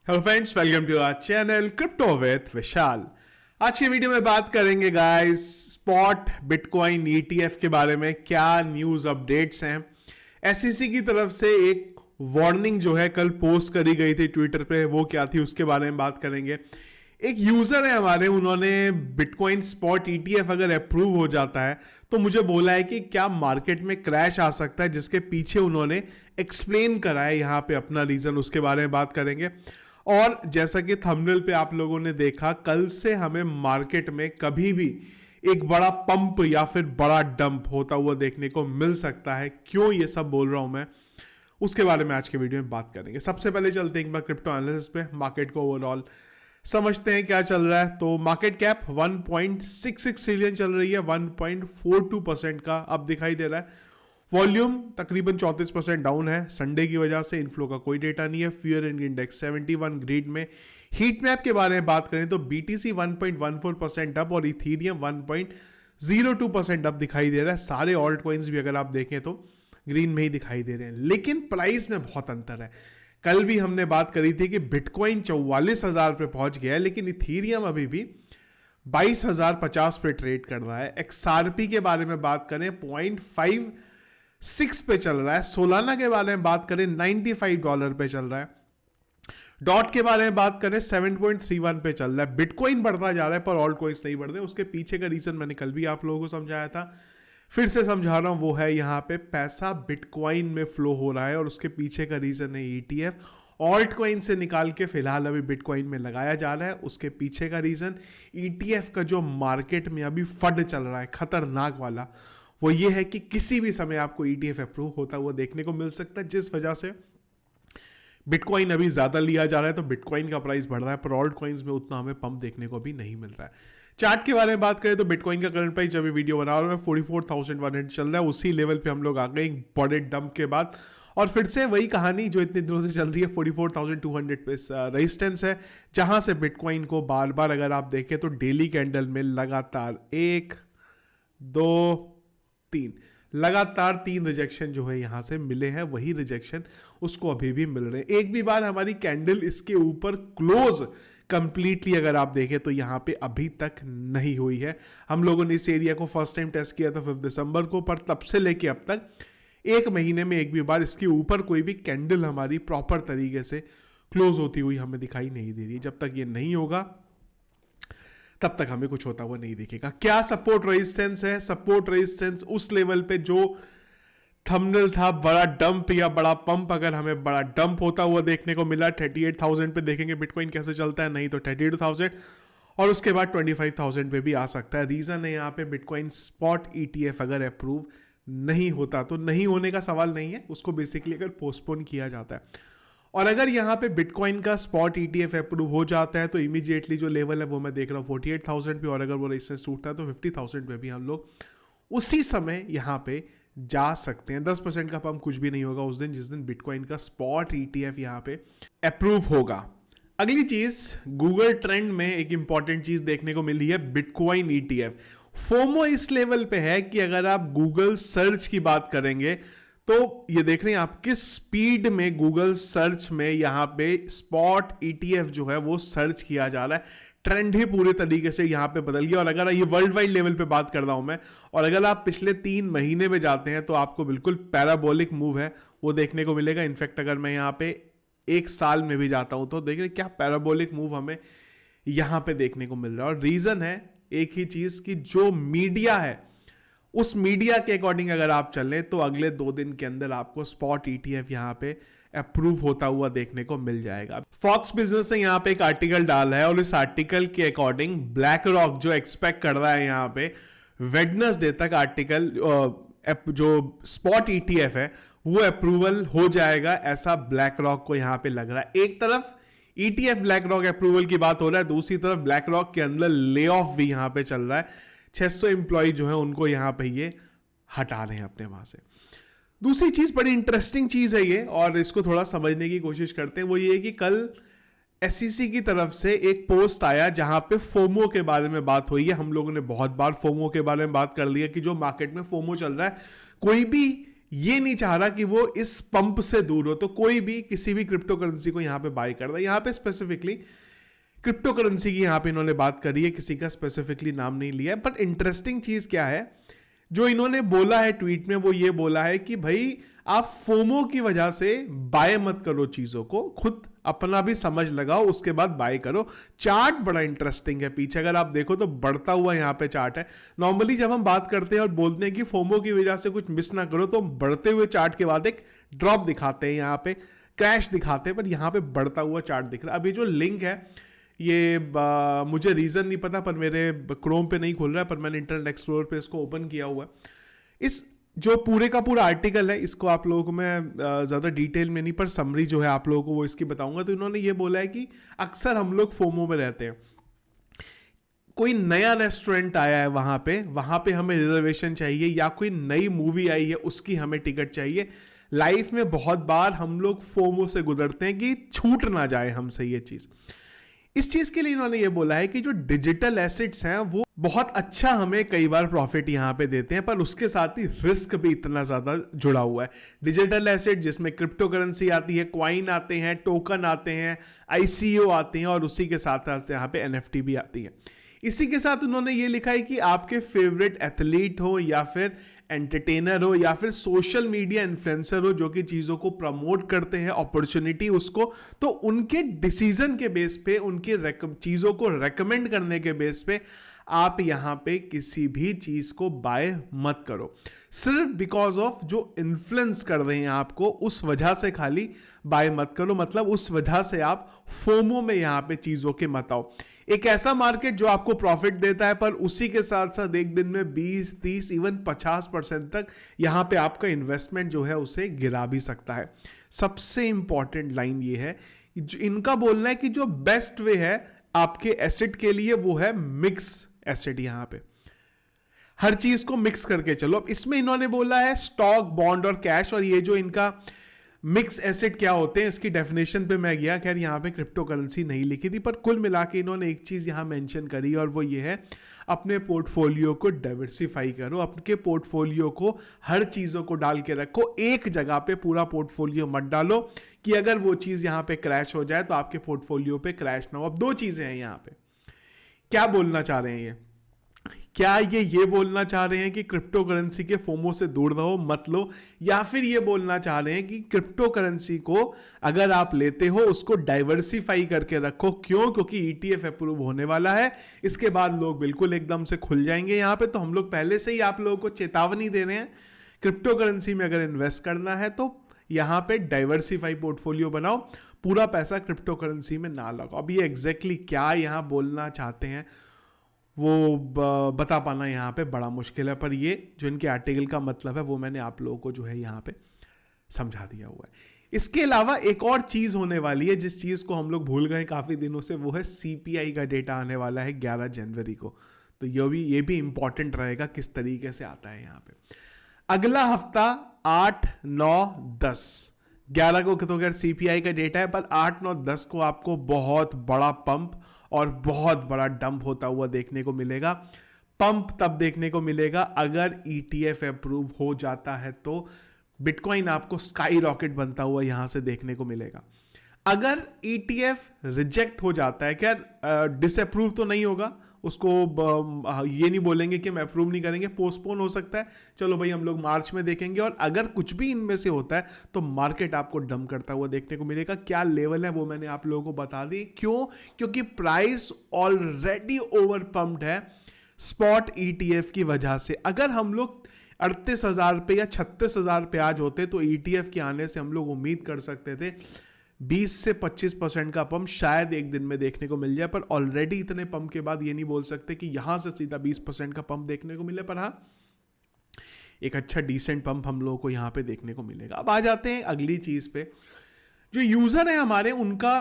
Hello friends, welcome to our channel crypto with Vishal. आज की video में बात करेंगे गाइस स्पॉट बिटकॉइन ईटीएफ के बारे में। क्या न्यूज अपडेट्स हैं। एसईसी की तरफ से एक वार्निंग जो है कल पोस्ट करी गई थी ट्विटर पे, वो क्या थी उसके बारे में बात करेंगे। एक यूजर है हमारे, उन्होंने बिटकॉइन स्पॉट ईटीएफ अगर अप्रूव हो जाता है तो मुझे बोला है कि क्या मार्केट में क्रैश आ सकता है, जिसके पीछे उन्होंने एक्सप्लेन करा है यहाँ पे अपना रीजन, उसके बारे में बात करेंगे। और जैसा कि थंबनेल पे आप लोगों ने देखा, कल से हमें मार्केट में कभी भी एक बड़ा पंप या फिर बड़ा डंप होता हुआ देखने को मिल सकता है। क्यों ये सब बोल रहा हूं मैं, उसके बारे में आज के वीडियो में बात करेंगे। सबसे पहले चलते हैं एक बार क्रिप्टो एनालिसिस पे, मार्केट को ओवरऑल समझते हैं क्या चल रहा है। तो मार्केट कैप 1.66 ट्रिलियन चल रही है, 1.42% का अब दिखाई दे रहा है। वॉल्यूम तकरीबन 34% डाउन है संडे की वजह से, इनफ्लो का कोई डेटा नहीं है। फियर एंड इंडेक्स 71 ग्रीड में। हीट मैप के बारे में बात करें तो बीटीसी 1.14% अप और इथीरियम 1.02% अप दिखाई दे रहा है। सारे ऑल्ट कॉइन्स भी अगर आप देखें तो ग्रीन में ही दिखाई दे रहे हैं, लेकिन प्राइस में बहुत अंतर है। कल भी हमने बात करी थी कि बिटकॉइन 44,000 पे पहुंच गया है, लेकिन इथीरियम अभी भी 22,050 पे ट्रेड कर रहा है। एक्सआरपी के बारे में बात करें 0.56 पे चल रहा है। सोलाना के बारे में बात करें $95 पे चल रहा है। डॉट के बारे में बात करें 7.31 पे चल रहा है। बिटकॉइन बढ़ता जा रहा है पर ऑल्ट कॉइन्स नहीं बढ़ रहे। उसके पीछे का रीजन मैंने कल भी आप लोगों को समझाया था, फिर से समझा रहा हूं। वो है यहाँ पे पैसा बिटकॉइन में फ्लो हो रहा है और उसके पीछे का रीजन है ईटीएफ। ऑल्ट कॉइन से निकाल के फिलहाल अभी बिटकॉइन में लगाया जा रहा है। उसके पीछे का रीजन ईटीएफ का जो मार्केट में अभी फंड चल रहा है खतरनाक वाला, वो ये है कि किसी भी समय आपको ईटीएफ अप्रूव होता हुआ देखने को मिल सकता है, जिस वजह से बिटकॉइन अभी ज्यादा लिया जा रहा है। तो बिटकॉइन का प्राइस बढ़ रहा है पर ऑल्ट कॉइन्स में उतना हमें पंप देखने को भी नहीं मिल रहा है। चार्ट के बारे में बात करें तो बिटकॉइन का करंट प्राइस, जब वीडियो बना रहा हूं मैं, 44,100 चल रहा है। उसी लेवल पे हम लोग आ गए बड़े डंप के बाद, और फिर से वही कहानी जो इतने दिनों से चल रही है। 44,200 पे रेजिस्टेंस है, जहां से बिटकॉइन को बार बार अगर आप देखें तो डेली कैंडल में लगातार 1 2 3 लगातार 3 रिजेक्शन जो है यहां से मिले हैं। वही रिजेक्शन उसको अभी भी मिल रहे हैं। एक भी बार हमारी कैंडल इसके ऊपर क्लोज कंप्लीटली अगर आप देखें तो यहां पे अभी तक नहीं हुई है। हम लोगों ने इस एरिया को फर्स्ट टाइम टेस्ट किया था 5 दिसंबर को, पर तब से लेके अब तक एक महीने में एक भी बार इसके ऊपर कोई भी कैंडल हमारी प्रॉपर तरीके से क्लोज होती हुई हमें दिखाई नहीं दे रही। जब तक ये नहीं होगा तब तक हमें कुछ होता हुआ नहीं दिखेगा। क्या सपोर्ट रेजिस्टेंस है? सपोर्ट रेजिस्टेंस उस लेवल पे जो थंबनेल था बड़ा डंप या बड़ा पंप, अगर हमें बड़ा डंप होता हुआ देखने को मिला 38,000 पे देखेंगे बिटकॉइन कैसे चलता है, नहीं तो 32,000 और उसके बाद 25,000 पे भी आ सकता है। रीजन है यहाँ पे बिटकॉइन स्पॉट ईटीएफ अगर अप्रूव नहीं होता, तो नहीं होने का सवाल नहीं है, उसको बेसिकली अगर पोस्टपोन किया जाता है। और अगर यहाँ पे बिटकॉइन का स्पॉट ईटीएफ अप्रूव हो जाता है तो इमीडिएटली जो लेवल है वो मैं देख रहा हूँ 48,000 पे, और अगर वो रेजिस्टेंस टूटता है तो 50,000 पे भी हम लोग उसी समय यहाँ पे जा सकते हैं। 10% का पंप कुछ भी नहीं होगा उस दिन जिस दिन बिटकॉइन का स्पॉट ईटीएफ यहाँ पे अप्रूव होगा। अगली चीज, गूगल ट्रेंड में एक इंपॉर्टेंट चीज देखने को मिली है, बिटकॉइन ईटीएफ। फोमो इस लेवल पे है कि अगर आप गूगल सर्च की बात करेंगे तो ये देख रहे हैं आप किस स्पीड में गूगल सर्च में यहां पे स्पॉट ईटीएफ जो है वो सर्च किया जा रहा है। ट्रेंड ही पूरे तरीके से यहां पे बदल गया। और अगर ये वर्ल्ड वाइड लेवल पे बात कर रहा हूं मैं, और अगर आप पिछले 3 महीने में जाते हैं तो आपको बिल्कुल पैराबोलिक मूव है वो देखने को मिलेगा। इनफैक्ट अगर मैं यहां पे 1 साल में भी जाता हूं तो देखिए क्या पैराबोलिक मूव हमें यहां पे देखने को मिल रहा है। और रीजन है एक ही चीज कि जो मीडिया है उस मीडिया के अकॉर्डिंग अगर आप चलें तो अगले 2 दिन के अंदर आपको स्पॉट ईटीएफ यहां पे अप्रूव होता हुआ देखने को मिल जाएगा। फॉक्स बिजनेस ने यहां पे एक आर्टिकल डाला है और इस आर्टिकल के अकॉर्डिंग ब्लैक रॉक जो एक्सपेक्ट कर रहा है यहां पे वेडनेसडे तक आर्टिकल जो स्पॉट ईटीएफ है वो अप्रूवल हो जाएगा, ऐसा ब्लैक रॉक को यहां पे लग रहा है। एक तरफ ईटीएफ ब्लैक रॉक अप्रूवल की बात हो रहा है, दूसरी तरफ ब्लैक रॉक के अंदर ले ऑफ भी यहां पे चल रहा है। 600 एम्प्लॉय जो है उनको यहां पे ये हटा रहे हैं अपने वहां से। दूसरी चीज, बड़ी इंटरेस्टिंग चीज है ये और इसको थोड़ा समझने की कोशिश करते हैं, वो ये है कि कल एसईसी की तरफ से एक पोस्ट आया जहां पे फोमो के बारे में बात हुई है। हम लोगों ने बहुत बार फोमो के बारे में बात कर लिया कि जो मार्केट में फोमो चल रहा है, कोई भी ये नहीं चाह रहा कि वो इस पंप से दूर हो, तो कोई भी किसी भी क्रिप्टो करेंसी को यहां पे बाय कर रहा है। यहां पे स्पेसिफिकली क्रिप्टो करेंसी की यहां पे इन्होंने बात करी है, किसी का स्पेसिफिकली नाम नहीं लिया है। बट इंटरेस्टिंग चीज क्या है जो इन्होंने बोला है ट्वीट में, वो ये बोला है कि भाई आप फोमो की वजह से बाय मत करो चीजों को, खुद अपना भी समझ लगाओ, उसके बाद बाय करो। चार्ट बड़ा इंटरेस्टिंग है, पीछे अगर आप देखो तो बढ़ता हुआ यहां पे चार्ट है। नॉर्मली जब हम बात करते हैं और बोलते हैं कि फोमो की वजह से कुछ मिस ना करो, तो बढ़ते हुए चार्ट के बाद एक ड्रॉप दिखाते हैं, यहां पे क्रैश दिखाते हैं, पर यहां पे बढ़ता हुआ चार्ट दिख रहा है। अभी जो लिंक है ये मुझे रीजन नहीं पता, पर मेरे क्रोम पे नहीं खुल रहा है, पर मैंने इंटरनेट एक्सप्लोरर पे इसको ओपन किया हुआ है। इस जो पूरे का पूरा आर्टिकल है, इसको आप लोगों को मैं ज़्यादा डिटेल में नहीं, पर समरी जो है आप लोगों को वो इसकी बताऊंगा। तो इन्होंने ये बोला है कि अक्सर हम लोग फोमो में रहते हैं, कोई नया रेस्टोरेंट आया है वहां पे हमें रिजर्वेशन चाहिए, या कोई नई मूवी आई है उसकी हमें टिकट चाहिए। लाइफ में बहुत बार हम लोग फोमो से गुजरते हैं कि छूट ना जाए हमसे ये चीज़। इस चीज के लिए इन्होंने ये बोला है कि जो डिजिटल एसेट्स हैं वो बहुत अच्छा हमें कई बार प्रॉफिट यहां पे देते हैं, पर उसके साथ ही रिस्क भी इतना ज्यादा जुड़ा हुआ है। डिजिटल एसेट जिसमें क्रिप्टो करेंसी आती है, क्वाइन आते हैं, टोकन आते हैं, आईसीओ आते हैं, और उसी के साथ साथ यहाँ पे एनएफटी भी आती है। इसी के साथ उन्होंने ये लिखा है कि आपके फेवरेट एथलीट हो, या फिर एंटरटेनर हो, या फिर सोशल मीडिया इन्फ्लुएंसर हो जो कि चीज़ों को प्रमोट करते हैं, अपॉर्चुनिटी उसको, तो उनके डिसीजन के बेस पे, उनके चीज़ों को रेकमेंड करने के बेस पे आप यहां पे किसी भी चीज़ को बाय मत करो। सिर्फ बिकॉज ऑफ जो इन्फ्लुएंस कर रहे हैं आपको, उस वजह से खाली बाय मत करो, मतलब उस वजह से आप फोमो में यहां पे चीज़ों के मत आओ। एक ऐसा मार्केट जो आपको प्रॉफिट देता है, पर उसी के साथ साथ एक दिन में 20, 30, इवन 50% तक यहां पे आपका इन्वेस्टमेंट जो है उसे गिरा भी सकता है। सबसे इंपॉर्टेंट लाइन ये है, इनका बोलना है कि जो बेस्ट वे है आपके एसेट के लिए वो है मिक्स एसेट। यहां पे हर चीज को मिक्स करके चलो। अब इसमें इन्होंने बोला है स्टॉक, बॉन्ड और कैश, और ये जो इनका मिक्स एसेट क्या होते हैं इसकी डेफिनेशन पे मैं गया, खैर यहाँ पे क्रिप्टो करेंसी नहीं लिखी थी, पर कुल मिला के इन्होंने एक चीज़ यहाँ मेंशन करी, और वो ये है अपने पोर्टफोलियो को डाइवर्सिफाई करो। अपने पोर्टफोलियो को हर चीज़ों को डाल के रखो, एक जगह पे पूरा पोर्टफोलियो मत डालो कि अगर वो चीज़ यहाँ पे क्रैश हो जाए तो आपके पोर्टफोलियो पे क्रैश ना हो। अब दो चीज़ें हैं यहाँ पे, क्या बोलना चाह रहे हैं ये? क्या ये बोलना चाह रहे हैं कि क्रिप्टो करेंसी के फोमो से दूर रहो, मत लो, या फिर ये बोलना चाह रहे हैं कि क्रिप्टो करेंसी को अगर आप लेते हो उसको डाइवर्सिफाई करके रखो? क्यों? क्योंकि ईटीएफ अप्रूव होने वाला है, इसके बाद लोग बिल्कुल एकदम से खुल जाएंगे यहाँ पे। तो हम लोग पहले से ही आप लोगों को चेतावनी दे रहे हैं, क्रिप्टो करेंसी में अगर इन्वेस्ट करना है तो यहाँ पे डाइवर्सिफाई पोर्टफोलियो बनाओ, पूरा पैसा क्रिप्टो करेंसी में ना लगाओ। अब ये एग्जैक्टली क्या यहाँ बोलना चाहते हैं वो बता पाना यहाँ पे बड़ा मुश्किल है, पर ये जो इनके आर्टिकल का मतलब है वो मैंने आप लोगों को जो है यहाँ पे समझा दिया हुआ है। इसके अलावा एक और चीज़ होने वाली है जिस चीज़ को हम लोग भूल गए काफ़ी दिनों से, वो है सीपीआई का डेटा आने वाला है 11 जनवरी को। तो ये भी इंपॉर्टेंट रहेगा किस तरीके से आता है यहाँ पे। अगला हफ्ता 8, 9, 10, 11 को तो खैर सीपीआई का डेटा है, पर 8, 9, 10 को आपको बहुत बड़ा पंप और बहुत बड़ा डंप होता हुआ देखने को मिलेगा। पंप तब देखने को मिलेगा अगर ईटीएफ अप्रूव हो जाता है, तो बिटकॉइन आपको स्काई रॉकेट बनता हुआ यहां से देखने को मिलेगा। अगर ईटीएफ रिजेक्ट हो जाता है, क्या डिसअप्रूव तो नहीं होगा, उसको ये नहीं बोलेंगे कि हम अप्रूव नहीं करेंगे, पोस्टपोन हो सकता है, चलो भाई हम लोग मार्च में देखेंगे। और अगर कुछ भी इनमें से होता है तो मार्केट आपको डंप करता हुआ देखने को मिलेगा। क्या लेवल है वो मैंने आप लोगों को बता दी। क्यों? क्योंकि प्राइस ऑलरेडी ओवर पंप्ड है स्पॉट ईटीएफ की वजह से। अगर हम लोग 38,000 पे या 36,000 पे आज होते तो ईटीएफ के आने से हम लोग उम्मीद कर सकते थे 20 से 25% का पंप शायद एक दिन में देखने को मिल जाए, पर ऑलरेडी इतने पंप के बाद ये नहीं बोल सकते कि यहां से सीधा 20% का पंप देखने को मिले, पर हाँ एक अच्छा डिसेंट पंप हम लोगों को यहां पे देखने को मिलेगा। अब आ जाते हैं अगली चीज पे। जो यूजर है हमारे, उनका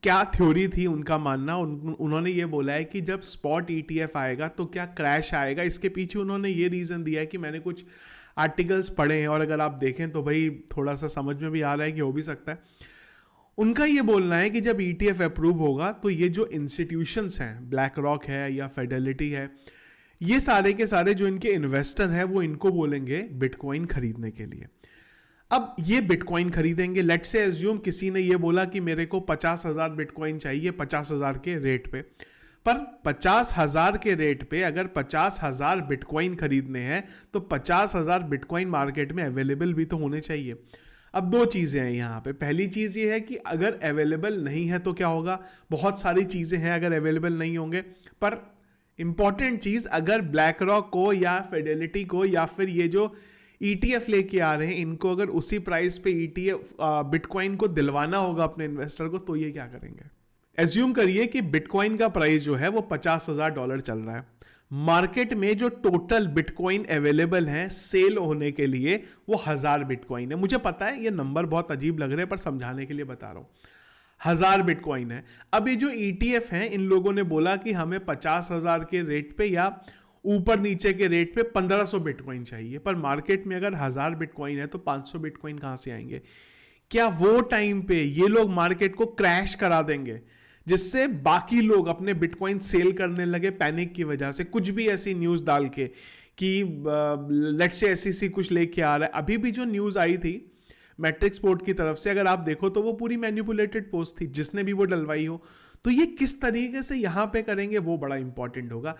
क्या थ्योरी थी, उनका मानना, उन्होंने ये बोला है कि जब स्पॉट ईटीएफ आएगा तो क्या क्रैश आएगा। इसके पीछे उन्होंने ये रीजन दिया है कि मैंने कुछ आर्टिकल्स पढ़े हैं और अगर आप देखें तो भाई थोड़ा सा समझ में भी आ रहा है कि हो भी सकता है। उनका ये बोलना है कि जब ईटीएफ अप्रूव होगा तो ये जो इंस्टीट्यूशंस हैं, ब्लैक रॉक है या फेडेलिटी है, ये सारे के सारे जो इनके इन्वेस्टर हैं वो इनको बोलेंगे बिटकॉइन खरीदने के लिए। अब ये बिटकॉइन खरीदेंगे। लेट्स से एज्यूम किसी ने ये बोला कि मेरे को 50,000 बिटकॉइन चाहिए 50,000 के रेट पे, पर 50,000 के रेट पे अगर 50,000 बिटकॉइन खरीदने हैं तो 50,000 बिटकॉइन मार्केट में अवेलेबल भी तो होने चाहिए। अब दो चीज़ें हैं यहाँ पे। पहली चीज़ ये है कि अगर अवेलेबल नहीं है तो क्या होगा, बहुत सारी चीज़ें हैं अगर अवेलेबल नहीं होंगे, पर इंपॉर्टेंट चीज़ अगर ब्लैक रॉक को या फिडेलिटी को या फिर ये जो ETF लेके आ रहे हैं इनको अगर उसी प्राइस पे ETF बिटकॉइन को दिलवाना होगा अपने इन्वेस्टर को, तो ये क्या करेंगे। एज्यूम करिए कि बिटकॉइन का प्राइस जो है वो $50,000 चल रहा है। मार्केट में जो टोटल बिटकॉइन अवेलेबल है सेल होने के लिए वो 1000 बिटकॉइन है। मुझे पता है ये नंबर बहुत अजीब लग रहे हैं पर समझाने के लिए बता रहा हूं। 1000 बिटकॉइन है। अब ये जो ETF हैं इन लोगों ने बोला कि हमें 50,000 के रेट पे या ऊपर नीचे के रेट पे 1500 बिटकॉइन चाहिए, पर मार्केट में अगर 1000 बिटकॉइन है तो 500 बिटकॉइन कहां से आएंगे। क्या वो टाइम पे ये लोग मार्केट को क्रैश करा देंगे जिससे बाकी लोग अपने बिटकॉइन सेल करने लगे पैनिक की वजह से, कुछ भी ऐसी न्यूज़ डाल के कि लेट्स से SEC कुछ लेके आ रहा है। अभी भी जो न्यूज़ आई थी मैट्रिक्स पोर्ट की तरफ से, अगर आप देखो तो वो पूरी मैनिपुलेटेड पोस्ट थी जिसने भी वो डलवाई हो। तो ये किस तरीके से यहाँ पे करेंगे वो बड़ा इंपॉर्टेंट होगा।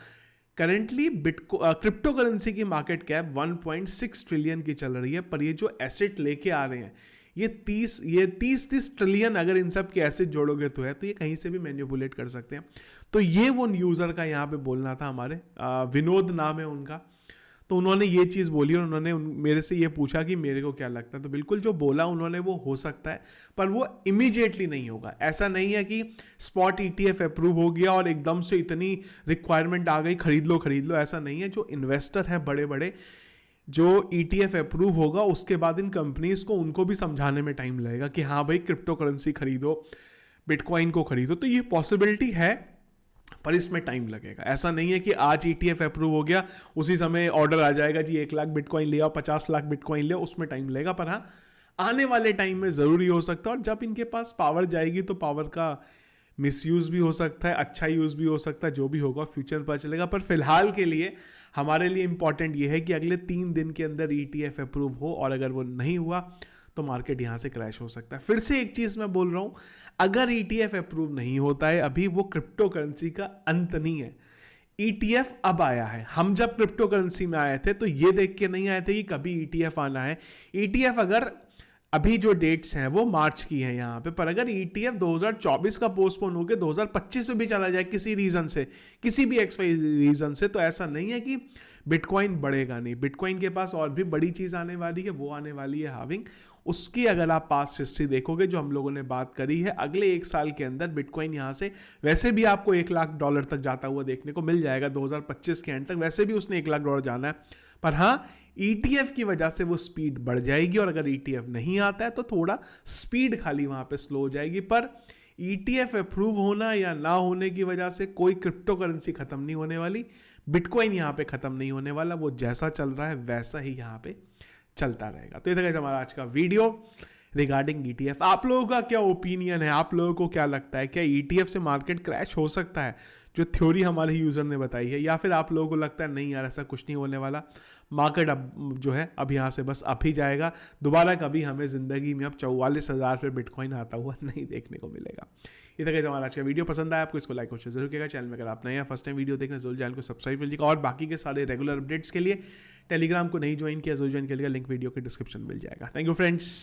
करेंटली क्रिप्टो करेंसी की मार्केट कैप 1.6 ट्रिलियन की चल रही है, पर ये जो एसेट लेके आ रहे हैं ये 30 ट्रिलियन अगर इन सब के एसेट जोड़ोगे तो है, तो ये कहीं से भी मैनिपुलेट कर सकते हैं। तो ये वो यूज़र का यहाँ पे बोलना था, हमारे विनोद नाम है उनका। तो उन्होंने ये चीज़ बोली और उन्होंने मेरे से ये पूछा कि मेरे को क्या लगता है। तो बिल्कुल जो बोला उन्होंने वो हो सकता है, पर वो इमीडिएटली नहीं होगा। ऐसा नहीं है कि स्पॉट ETF अप्रूव हो गया और एकदम से इतनी रिक्वायरमेंट आ गई खरीद लो, ऐसा नहीं है। जो इन्वेस्टर हैं बड़े बड़े, जो ETF अप्रूव होगा उसके बाद इन कंपनीज को उनको भी समझाने में टाइम लगेगा कि हाँ भाई क्रिप्टो करेंसी खरीदो, बिटकॉइन को खरीदो। तो ये पॉसिबिलिटी है पर इसमें टाइम लगेगा। ऐसा नहीं है कि आज ETF अप्रूव हो गया उसी समय ऑर्डर आ जाएगा जी 1 लाख बिटकॉइन ले आओ, 50 लाख बिटकॉइन ले आओ, उसमें टाइम लगेगा। पर हाँ आने वाले टाइम में ज़रूरी हो सकता है, और जब इनके पास पावर जाएगी तो पावर का मिसयूज़ भी हो सकता है, अच्छा यूज़ भी हो सकता है, जो भी होगा फ्यूचर पर चलेगा। पर फिलहाल के लिए हमारे लिए इंपॉर्टेंट ये है कि अगले 3 दिन के अंदर ETF अप्रूव हो, और अगर वो नहीं हुआ तो मार्केट यहाँ से क्रैश हो सकता है। फिर से एक चीज़ मैं बोल रहा हूँ, अगर ETF अप्रूव नहीं होता है अभी वो क्रिप्टो करेंसी का अंत नहीं है। ETF अब आया है। हम जब क्रिप्टो करेंसी में आए थे तो ये देख के नहीं आए थे कि कभी ETF आना है। ETF अगर अभी जो डेट्स हैं वो मार्च की हैं यहाँ पे, पर अगर ETF 2024 का पोस्टपोन होकर 2025 में भी चला जाए किसी रीज़न से, किसी भी XY रीज़न से, तो ऐसा नहीं है कि बिटकॉइन बढ़ेगा नहीं। बिटकॉइन के पास और भी बड़ी चीज़ आने वाली है, वो आने वाली है हार्विंग। उसकी अगर आप पास्ट हिस्ट्री देखोगे जो हम लोगों ने बात करी है, अगले 1 साल के अंदर बिटकॉइन यहाँ से वैसे भी आपको $1 लाख तक जाता हुआ देखने को मिल जाएगा 2025 के एंड तक। वैसे भी उसने $1 लाख जाना है, पर हाँ ETF की वजह से वो स्पीड बढ़ जाएगी, और अगर ETF नहीं आता है तो थोड़ा स्पीड खाली वहाँ पे स्लो हो जाएगी। पर ETF अप्रूव होना या ना होने की वजह से कोई क्रिप्टो करेंसी खत्म नहीं होने वाली, बिटकॉइन यहाँ पे खत्म नहीं होने वाला। वो जैसा चल रहा है वैसा ही यहाँ पे चलता रहेगा। तो ये था गाइस हमारा आज का वीडियो रिगार्डिंग ETF। आप लोगों का क्या ओपिनियन है, आप लोगों को क्या लगता है, क्या ETF से मार्केट क्रैश हो सकता है जो थ्योरी हमारे यूज़र ने बताई है, या फिर आप लोगों को लगता है नहीं यार ऐसा कुछ नहीं होने वाला, मार्केट अब जो है अब यहाँ से बस अप ही जाएगा, दोबारा कभी हमें ज़िंदगी में अब 44,000 पे बिटकॉइन आता हुआ नहीं देखने को मिलेगा। ये था गाइस हमारा आज का वीडियो। पसंद आया आपको, इसको लाइक और शेयर जरूर कीजिएगा। चैनल में अगर आप नए हैं, फर्स्ट टाइम वीडियो देखना, जरूर चैनल को सब्सक्राइब कीजिएगा, और बाकी के सारे रेगुलर अपडेट्स के लिए टेलीग्राम को नहीं ज्वाइन किया, जरूर ज्वाइन कीजिएगा, लिंक वीडियो के डिस्क्रिप्शन में मिल जाएगा। Thank you friends.